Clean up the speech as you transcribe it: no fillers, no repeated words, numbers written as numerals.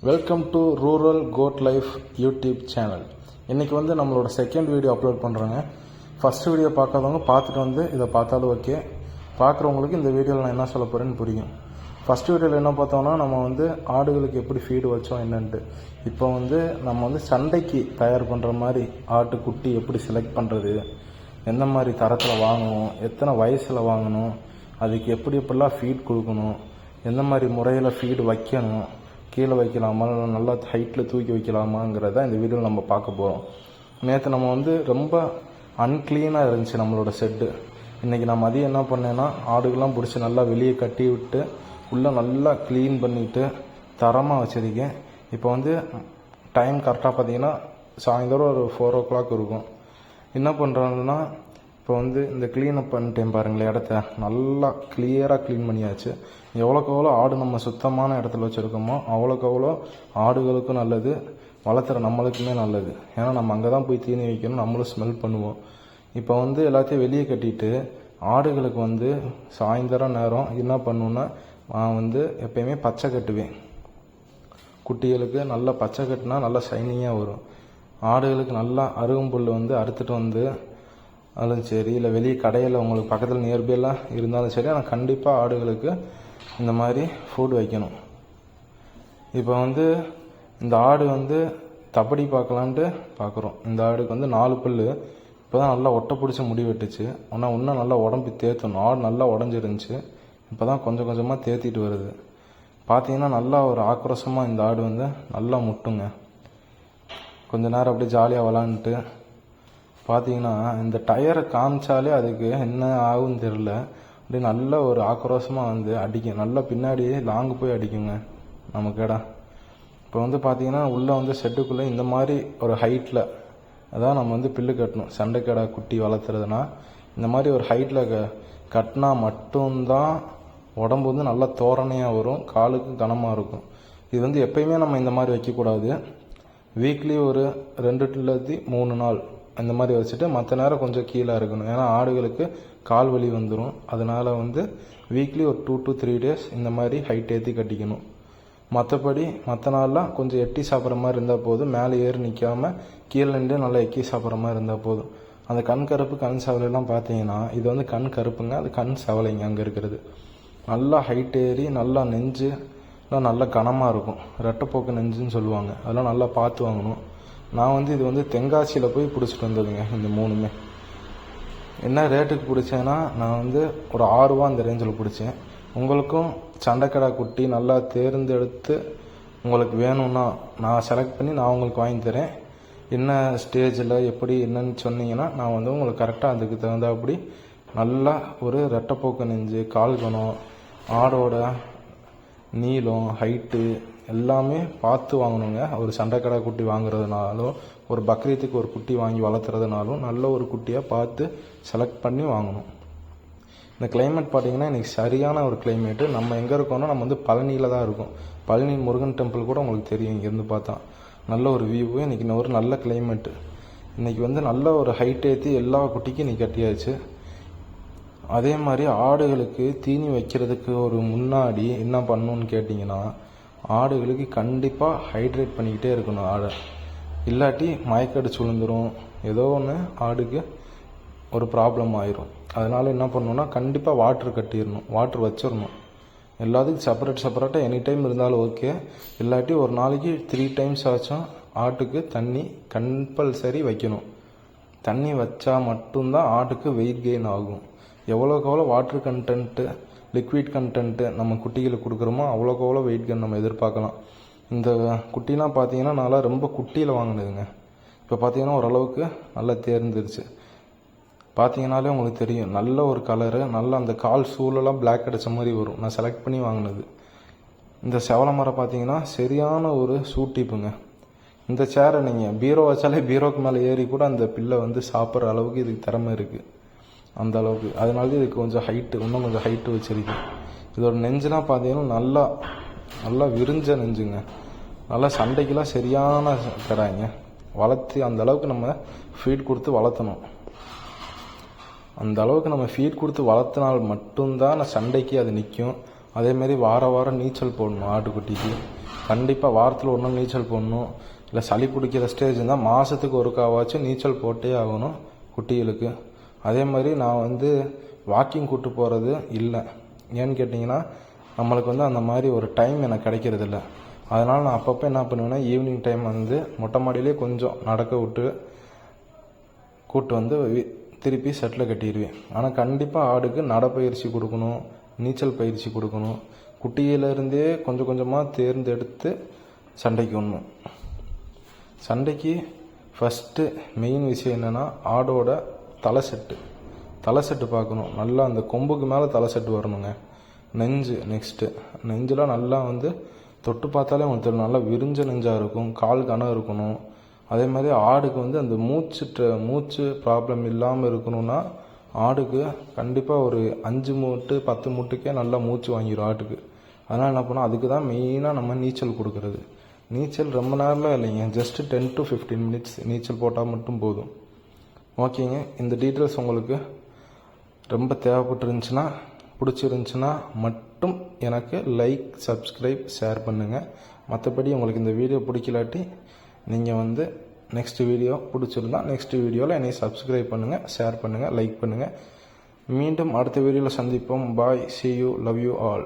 Welcome to rural code life YouTube channel. இன்றைக்கி நம்மளோட second video upload பண்ணுறோங்க. First video பார்க்காதவங்க பார்த்துட்டு இதை பார்த்தாலும் ஓகே, பார்க்குறவங்களுக்கு இந்த வீடியோவில் நான் என்ன சொல்ல போகிறேன்னு புரியும். ஃபஸ்ட் வீடியோவில் என்ன பார்த்தோம்னா நம்ம ஆடுகளுக்கு எப்படி ஃபீடு வச்சோம் என்னன்ட்டு. இப்போ நம்ம சண்டைக்கு தயார் பண்ணுற மாதிரி ஆட்டுக்குட்டி எப்படி செலக்ட் பண்ணுறது, எந்த மாதிரி தரத்தில் வாங்கணும், எத்தனை வயசில் வாங்கணும், அதுக்கு எப்படிலாம் ஃபீட் கொடுக்கணும், எந்த மாதிரி முறையில் ஃபீடு வைக்கணும், கீழே வைக்கலாமா நல்லா ஹைட்டில் தூக்கி வைக்கலாமாங்கிறத இந்த வீடியோவில் நம்ம பார்க்க போகிறோம். நேற்று நம்ம ரொம்ப அன்க்ளீனாக இருந்துச்சு நம்மளோட செட்டு. இன்றைக்கி நான் மதியம் என்ன பண்ணேன்னா ஆடுகள்லாம் பிடிச்சி நல்லா வெளியே கட்டி விட்டு உள்ளே நல்லா க்ளீன் பண்ணிவிட்டு தரமாக வச்சுருக்கேன். இப்போ டைம் கரெக்டாக பார்த்தீங்கன்னா சாயந்தரம் ஒரு 4 o'clock இருக்கும். என்ன பண்ணுறாங்கன்னா இப்போ இந்த க்ளீனப் பண்ணிட்டேன் பாருங்களேன், இடத்த நல்லா கிளியராக க்ளீன் பண்ணியாச்சு. எவ்வளோக்கு எவ்வளோ ஆடு நம்ம சுத்தமான இடத்துல வச்சுருக்கோமோ அவ்வளோக்கு எவ்வளோ ஆடுகளுக்கும் நல்லது, வளர்த்துற நம்மளுக்குமே நல்லது. ஏன்னா நம்ம அங்கே தான் போய் தீனி வைக்கணும், நம்மளும் ஸ்மெல் பண்ணுவோம். இப்போ எல்லாத்தையும் வெளியே கட்டிட்டு ஆடுகளுக்கு சாயந்தரம் நேரம் என்ன பண்ணுன்னா நான் எப்பயுமே பச்சை கட்டுவேன். குட்டிகளுக்கு நல்லா பச்சை கட்டினா நல்லா ஷைனிங்காக வரும். ஆடுகளுக்கு நல்லா அருகம்புல் அறுத்துட்டு அதுவும் சரி, இல்லை வெளியே கடையில் உங்களுக்கு பக்கத்தில் நியர்பைலாம் இருந்தாலும் சரி, ஆனால் கண்டிப்பாக ஆடுகளுக்கு இந்த மாதிரி ஃபுட் வைக்கணும். இப்போ இந்த ஆடு தப்படி பார்க்கலான்ட்டு பார்க்குறோம். இந்த ஆடுக்கு 4 பல் இப்போ தான் நல்லா ஒட்டை பிடிச்சி முடி வெட்டுச்சு. ஆனால் இன்னும் நல்லா உடம்பு தேற்றணும். ஆடு நல்லா உடஞ்சிருந்துச்சு, இப்போ தான் கொஞ்சம் கொஞ்சமாக தேத்திட்டு வருது. பார்த்தீங்கன்னா நல்லா ஒரு ஆக்ரோஷமாக இந்த ஆடு நல்லா முட்டுங்க. கொஞ்ச நேரம் அப்படியே ஜாலியாக விளாண்டுட்டு பார்த்தீங்கன்னா இந்த டயரை காமிச்சாலே அதுக்கு என்ன ஆகுன்னு தெரில, அப்படி நல்ல ஒரு ஆக்ரோஷமாக அடிக்கும். நல்லா பின்னாடியே லாங்கு போய் அடிக்குங்க நமக்கு இடம். இப்போ பார்த்தீங்கன்னா உள்ளே செட்டுக்குள்ளே இந்த மாதிரி ஒரு ஹைட்டில் அதான் நம்ம பில்லு கட்டணும். சண்டைக்கடா குட்டி வளர்த்துறதுனா இந்த மாதிரி ஒரு ஹைட்டில் கட்டினா மட்டும்தான் உடம்பு நல்லா தோரணையாக வரும், காலுக்கு கனமாக இருக்கும். இது எப்பயுமே நம்ம இந்த மாதிரி வைக்கக்கூடாது. வீக்லி ஒரு 2-3 நாள் இந்த மாதிரி வச்சுட்டு மற்ற நேரம் கொஞ்சம் கீழே இருக்கணும். ஏன்னா ஆடுகளுக்கு கால் வலி வந்துடும். அதனால் வீக்லி ஒரு 2 to 3 days இந்த மாதிரி ஹைட் ஏற்றி கட்டிக்கணும். மற்றபடி மற்ற நாள்லாம் கொஞ்சம் எட்டி சாப்பிட்ற மாதிரி இருந்தால் போதும். மேலே ஏறி நிற்காமல் கீழே நின்று நல்லா எக்கி சாப்பிட்ற மாதிரி இருந்தால் போதும். அந்த கண் கருப்பு கண் சவலையெல்லாம் பார்த்தீங்கன்னா இது கண் கருப்புங்க, அது கண் சவலைங்க. அங்கே இருக்கிறது நல்லா ஹைட் ஏறி நல்லா நெஞ்சு நல்லா கனமாக இருக்கும். ரெட்டைப்போக்கு நெஞ்சுன்னு சொல்லுவாங்க. அதெல்லாம் நல்லா பார்த்து வாங்கணும். நான் இது தென்காசியில் போய் பிடிச்சிட்டு வந்ததுங்க. இந்த 3மே என்ன ரேட்டுக்கு பிடிச்சேன்னா நான் ஒரு 6 ரூபா அந்த ரேஞ்சில் பிடிச்சேன். உங்களுக்கும் சண்டைக்கடா குட்டி நல்லா தேர்ந்தெடுத்து உங்களுக்கு வேணும்னா நான் செலக்ட் பண்ணி நான் உங்களுக்கு வாங்கி தரேன். என்ன ஸ்டேஜில் எப்படி என்னன்னு சொன்னீங்கன்னா நான் உங்களுக்கு கரெக்டாக அதுக்கு தகுந்தாப்படி நல்லா ஒரு ரெட்டைப்போக்கு நெஞ்சு, கால் கணம், ஆடோட நீளம், ஹைட்டு எல்லாமே பார்த்து வாங்கணுங்க. ஒரு சண்டைக்கடா குட்டி வாங்குறதுனாலும் ஒரு பக்ரீத்துக்கு ஒரு குட்டி வாங்கி வளர்த்துறதுனாலும் நல்ல ஒரு குட்டியாக பார்த்து செலக்ட் பண்ணி வாங்கணும். இந்த கிளைமேட் பார்த்திங்கன்னா இன்றைக்கி சரியான ஒரு கிளைமேட்டு. நம்ம எங்கே இருக்கோம்னா நம்ம பழனியில் தான் இருக்கோம். பழனி முருகன் டெம்பிள் கூட உங்களுக்கு தெரியும் இங்கேருந்து பார்த்தா. நல்ல ஒரு வியூவு. இன்றைக்கி ஒரு நல்ல கிளைமேட்டு. இன்றைக்கி நல்ல ஒரு ஹைட் ஏற்றி எல்லா குட்டிக்கும் இன்றைக்கி கட்டியாச்சு. அதே மாதிரி ஆடுகளுக்கு தீனி வைக்கிறதுக்கு ஒரு முன்னாடி என்ன பண்ணணும்னு கேட்டிங்கன்னா ஆடுகளுக்கு கண்டிப்பாக ஹைட்ரேட் பண்ணிக்கிட்டே இருக்கணும் ஆடை. இல்லாட்டி மயக்கடிச்சு விழுந்துடும், ஏதோ ஒன்று ஆடுக்கு ஒரு ப்ராப்ளம் ஆயிரும். அதனால் என்ன பண்ணணுன்னா கண்டிப்பாக வாட்ரு கட்டிடணும், வாட்ரு வச்சிடணும். எல்லாத்துக்கும் செப்பரேட்டாக எனி டைம் இருந்தாலும் ஓகே. இல்லாட்டி ஒரு நாளைக்கு 3 times ஆச்சும் ஆட்டுக்கு தண்ணி கம்பல்சரி வைக்கணும். தண்ணி வச்சா மட்டும்தான் ஆட்டுக்கு வெயிட் கெயின் ஆகும். எவ்வளோக்கு எவ்வளோ வாட்ரு கண்டென்ட்டு, லிக்விட் கண்டென்ட்டு நம்ம குட்டிகளுக்கு கொடுக்குறோமோ அவ்வளோக்கு எவ்வளோ வெயிட் கெயின் நம்ம எதிர்பார்க்கலாம். இந்த குட்டிலாம் பார்த்தீங்கன்னா நல்லா ரொம்ப குட்டியில் வாங்கினதுங்க. இப்போ பார்த்தீங்கன்னா ஓரளவுக்கு நல்லா தேர்ந்துருச்சு. பார்த்தீங்கன்னாலே உங்களுக்கு தெரியும் நல்ல ஒரு கலரு, நல்லா அந்த கால் சூழலாம் பிளாக் அடித்த மாதிரி வரும். நான் செலக்ட் பண்ணி வாங்கினது. இந்த செவலை மரம் பார்த்தீங்கன்னா சரியான ஒரு சூட்டிப்புங்க. இந்த சேரை நீங்கள் பீரோ வச்சாலே பீரோக்கு மேலே ஏறி கூட அந்த பில்லை சாப்பிட்ற அளவுக்கு இதுக்கு திறமை இருக்குது, அந்த அளவுக்கு. அதனால இதுக்கு கொஞ்சம் ஹைட்டு, இன்னும் கொஞ்சம் ஹைட்டு வச்சுருக்கேன். இதோட நெஞ்சுலாம் பார்த்தீங்கன்னா நல்லா நல்லா விரிஞ்ச நெஞ்சுங்க. நல்லா சண்டைக்கெல்லாம் சரியான தராங்க. வளர்த்து அந்த அளவுக்கு நம்ம ஃபீட் கொடுத்து வளர்த்தணும். அந்த அளவுக்கு நம்ம ஃபீட் கொடுத்து வளர்த்தினால் மட்டும்தான் சண்டைக்கு அது நிற்கும். அதேமாரி வாரம் நீச்சல் போடணும் ஆட்டுக்குட்டிக்கு. கண்டிப்பாக வாரத்தில் ஒரு நாள் நீச்சல் போடணும். இல்லை சளி பிடிக்கிற ஸ்டேஜ் இருந்தால் மாதத்துக்கு ஒருக்காவாச்சும் நீச்சல் போட்டே ஆகணும் குட்டிகளுக்கு. அதே மாதிரி நான் வந்து வாக்கிங் கூட்டு போகிறது இல்லை. ஏன்னு கேட்டிங்கன்னா நம்மளுக்கு வந்து அந்த மாதிரி ஒரு டைம் எனக்கு கிடைக்கிறதில்ல. அதனால் நான் அப்பப்போ என்ன பண்ணுவேன்னா ஈவினிங் டைம் வந்து மொட்டை மாடியிலே கொஞ்சம் நடக்க விட்டு கூட்டு வந்து திருப்பி செட்டில் கட்டிடுவேன். ஆனால் கண்டிப்பாக ஆடுக்கு நடைப்பயிற்சி கொடுக்கணும், நீச்சல் பயிற்சி கொடுக்கணும். குட்டியிலேருந்தே கொஞ்சம் கொஞ்சமாக தேர்ந்தெடுத்து சண்டைக்கு வரணும். சண்டைக்கு ஃபஸ்ட்டு மெயின் விஷயம் என்னென்னா ஆடோட தலை செட்டு பார்க்கணும். நல்லா அந்த கொம்புக்கு மேலே தலை செட்டு வரணுங்க. நெக்ஸ்ட்டு நெஞ்செலாம் நல்லா வந்து தொட்டு பார்த்தாலே உங்களுக்கு தெரியும், நல்லா விரிஞ்ச நெஞ்சாக இருக்கும், கால் கனம் இருக்கணும். அதே மாதிரி ஆடுக்கு வந்து அந்த மூச்சு ப்ராப்ளம் இல்லாமல் இருக்கணும்னா ஆடுக்கு கண்டிப்பாக ஒரு 5 மூட்டு 10 மூட்டுக்கே நல்லா மூச்சு வாங்கிடும் ஆட்டுக்கு. அதனால் என்ன பண்ணோம், அதுக்கு தான் மெயினாக நம்ம நீச்சல் கொடுக்குறது. நீச்சல் ரொம்ப நேரம்லாம் இல்லைங்க, ஜஸ்ட்டு 10 to 15 minutes நீச்சல் போட்டால் மட்டும் போதும். ஓகேங்க, இந்த டீட்டெயில்ஸ் உங்களுக்கு ரொம்ப தேவைப்பட்டுருந்துச்சுன்னா, பிடிச்சிருந்துச்சுன்னா மட்டும் எனக்கு லைக், சப்ஸ்கிரைப், ஷேர் பண்ணுங்கள். மற்றபடி உங்களுக்கு இந்த வீடியோ பிடிக்கலாட்டி நீங்கள் வந்து நெக்ஸ்ட் வீடியோ பிடிச்சிருந்தா நெக்ஸ்ட் வீடியோவில் என்னை சப்ஸ்கிரைப் பண்ணுங்கள், ஷேர் பண்ணுங்கள், லைக் பண்ணுங்கள். மீண்டும் அடுத்த வீடியோவில் சந்திப்போம். பாய், see you, love you all.